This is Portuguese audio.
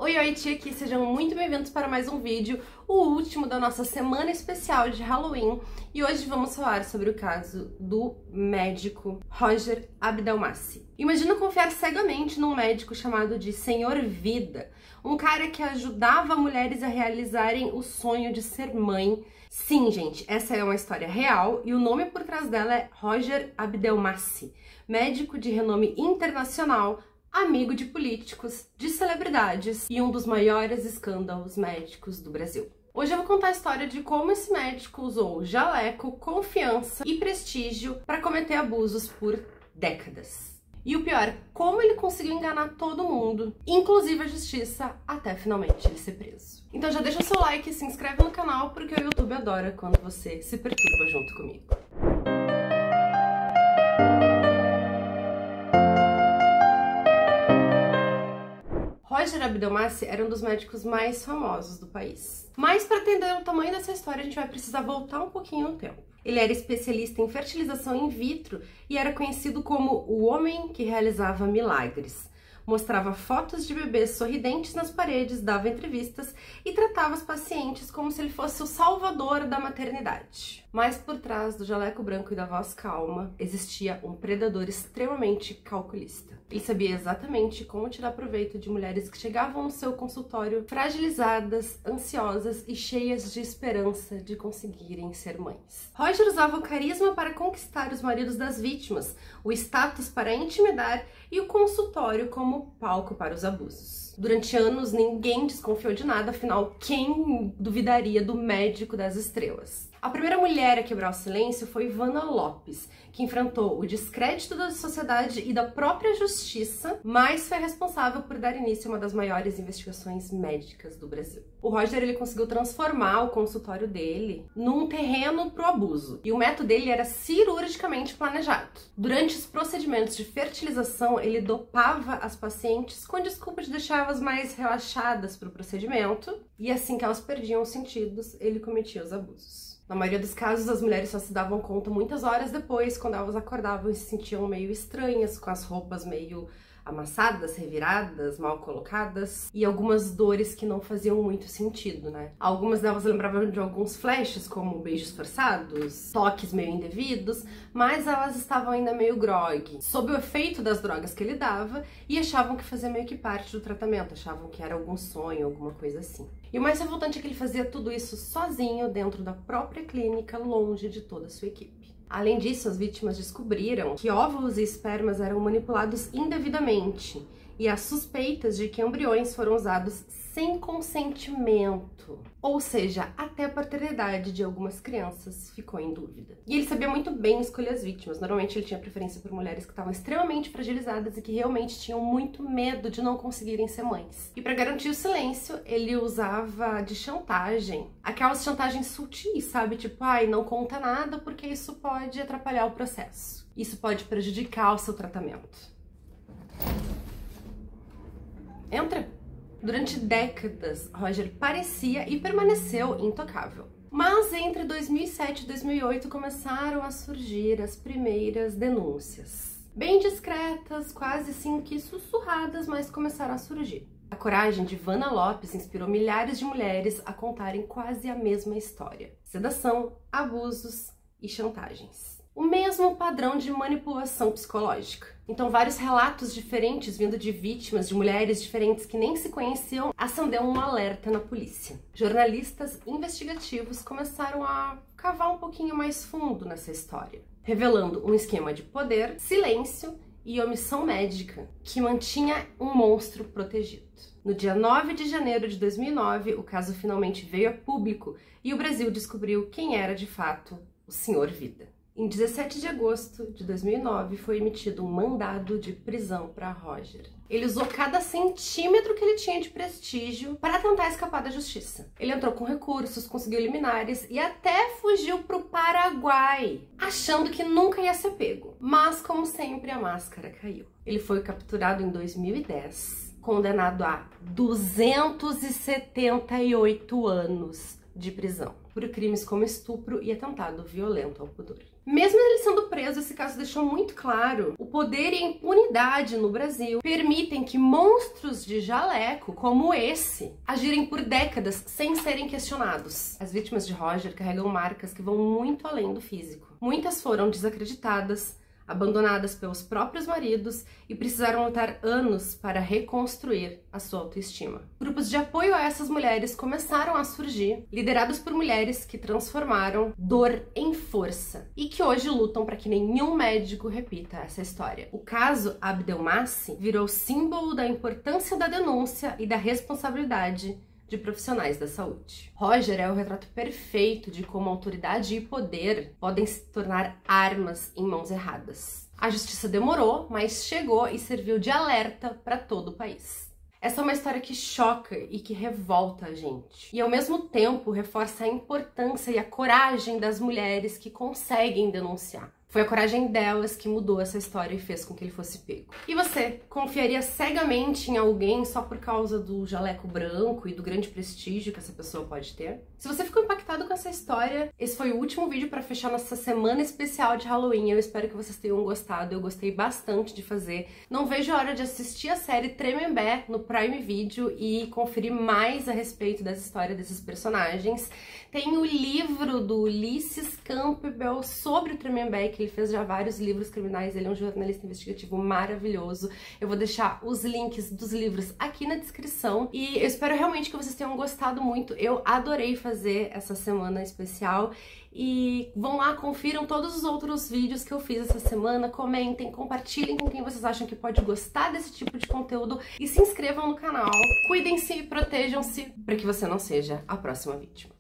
Oi, tia aqui, sejam muito bem-vindos para mais um vídeo, o último da nossa semana especial de Halloween. E hoje vamos falar sobre o caso do médico Roger Abdelmaci. Imagina confiar cegamente num médico chamado de Senhor Vida, um cara que ajudava mulheres a realizarem o sonho de ser mãe. Sim, gente, essa é uma história real e o nome por trás dela é Roger Abdelmaci, médico de renome internacional, amigo de políticos, de celebridades e um dos maiores escândalos médicos do Brasil. Hoje eu vou contar a história de como esse médico usou jaleco, confiança e prestígio para cometer abusos por décadas. E o pior, como ele conseguiu enganar todo mundo, inclusive a justiça, até finalmente ele ser preso. Então já deixa o seu like e se inscreve no canal, porque o YouTube adora quando você se perturba junto comigo. Roger Abdelmaci era um dos médicos mais famosos do país. Mas para entender o tamanho dessa história, a gente vai precisar voltar um pouquinho no tempo. Ele era especialista em fertilização in vitro e era conhecido como o homem que realizava milagres. Mostrava fotos de bebês sorridentes nas paredes, dava entrevistas e tratava os pacientes como se ele fosse o salvador da maternidade. Mas por trás do jaleco branco e da voz calma, existia um predador extremamente calculista. Ele sabia exatamente como tirar proveito de mulheres que chegavam no seu consultório fragilizadas, ansiosas e cheias de esperança de conseguirem ser mães. Roger usava o carisma para conquistar os maridos das vítimas, o status para intimidar e o consultório como palco para os abusos. Durante anos, ninguém desconfiou de nada, afinal, quem duvidaria do médico das estrelas? A primeira mulher a quebrar o silêncio foi Ivana Lopes, que enfrentou o descrédito da sociedade e da própria justiça, mas foi responsável por dar início a uma das maiores investigações médicas do Brasil. O Roger ele conseguiu transformar o consultório dele num terreno pro abuso, e o método dele era cirurgicamente planejado. Durante os procedimentos de fertilização, ele dopava as pacientes com a desculpa de deixá-las mais relaxadas para o procedimento, e assim que elas perdiam os sentidos, ele cometia os abusos. Na maioria dos casos, as mulheres só se davam conta muitas horas depois, quando elas acordavam e se sentiam meio estranhas, com as roupas meio amassadas, reviradas, mal colocadas e algumas dores que não faziam muito sentido, né? Algumas delas lembravam de alguns flashes, como beijos forçados, toques meio indevidos, mas elas estavam ainda meio grogue, sob o efeito das drogas que ele dava, e achavam que fazia meio que parte do tratamento, achavam que era algum sonho, alguma coisa assim. E o mais revoltante é que ele fazia tudo isso sozinho, dentro da própria clínica, longe de toda a sua equipe. Além disso, as vítimas descobriram que óvulos e espermas eram manipulados indevidamente e há suspeitas de que embriões foram usados sem consentimento. Ou seja, até a paternidade de algumas crianças ficou em dúvida. E ele sabia muito bem escolher as vítimas. Normalmente ele tinha preferência por mulheres que estavam extremamente fragilizadas e que realmente tinham muito medo de não conseguirem ser mães. E para garantir o silêncio, ele usava de chantagem. Aquelas chantagens sutis, sabe? Tipo, ai, não conta nada porque isso pode atrapalhar o processo. Isso pode prejudicar o seu tratamento. Entra! Durante décadas, Roger parecia e permaneceu intocável. Mas entre 2007 e 2008 começaram a surgir as primeiras denúncias. Bem discretas, quase assim que sussurradas, mas começaram a surgir. A coragem de Ivana Lopes inspirou milhares de mulheres a contarem quase a mesma história: sedação, abusos e chantagens. O mesmo padrão de manipulação psicológica. Então, vários relatos diferentes vindo de vítimas, de mulheres diferentes que nem se conheciam, acendeu um alerta na polícia. Jornalistas investigativos começaram a cavar um pouquinho mais fundo nessa história, revelando um esquema de poder, silêncio e omissão médica que mantinha um monstro protegido. No dia 9 de janeiro de 2009, o caso finalmente veio a público e o Brasil descobriu quem era de fato o Senhor Vida. Em 17 de agosto de 2009, foi emitido um mandado de prisão para Roger. Ele usou cada centímetro que ele tinha de prestígio para tentar escapar da justiça. Ele entrou com recursos, conseguiu liminares e até fugiu para o Paraguai, achando que nunca ia ser pego. Mas, como sempre, a máscara caiu. Ele foi capturado em 2010, condenado a 278 anos de prisão por crimes como estupro e atentado violento ao pudor. Mesmo ele sendo preso, esse caso deixou muito claro o poder e a impunidade no Brasil permitem que monstros de jaleco como esse agirem por décadas sem serem questionados. As vítimas de Roger carregam marcas que vão muito além do físico. Muitas foram desacreditadas, abandonadas pelos próprios maridos e precisaram lutar anos para reconstruir a sua autoestima. Grupos de apoio a essas mulheres começaram a surgir, liderados por mulheres que transformaram dor em força e que hoje lutam para que nenhum médico repita essa história. O caso Abdelmaci virou símbolo da importância da denúncia e da responsabilidade de profissionais da saúde. Roger é o retrato perfeito de como autoridade e poder podem se tornar armas em mãos erradas. A justiça demorou, mas chegou e serviu de alerta para todo o país. Essa é uma história que choca e que revolta a gente. E ao mesmo tempo reforça a importância e a coragem das mulheres que conseguem denunciar. Foi a coragem delas que mudou essa história e fez com que ele fosse pego. E você, confiaria cegamente em alguém só por causa do jaleco branco e do grande prestígio que essa pessoa pode ter? Se você ficou impactado com essa história, esse foi o último vídeo para fechar nossa semana especial de Halloween. Eu espero que vocês tenham gostado, eu gostei bastante de fazer. Não vejo a hora de assistir a série Tremembé no Prime Video e conferir mais a respeito dessa história desses personagens. Tem o livro do Ulisses Campbell sobre o Tremembé, que ele fez já vários livros criminais, ele é um jornalista investigativo maravilhoso. Eu vou deixar os links dos livros aqui na descrição e eu espero realmente que vocês tenham gostado muito. Eu adorei fazer essa semana especial e vão lá, confiram todos os outros vídeos que eu fiz essa semana, comentem, compartilhem com quem vocês acham que pode gostar desse tipo de conteúdo e se inscrevam no canal. Cuidem-se e protejam-se para que você não seja a próxima vítima.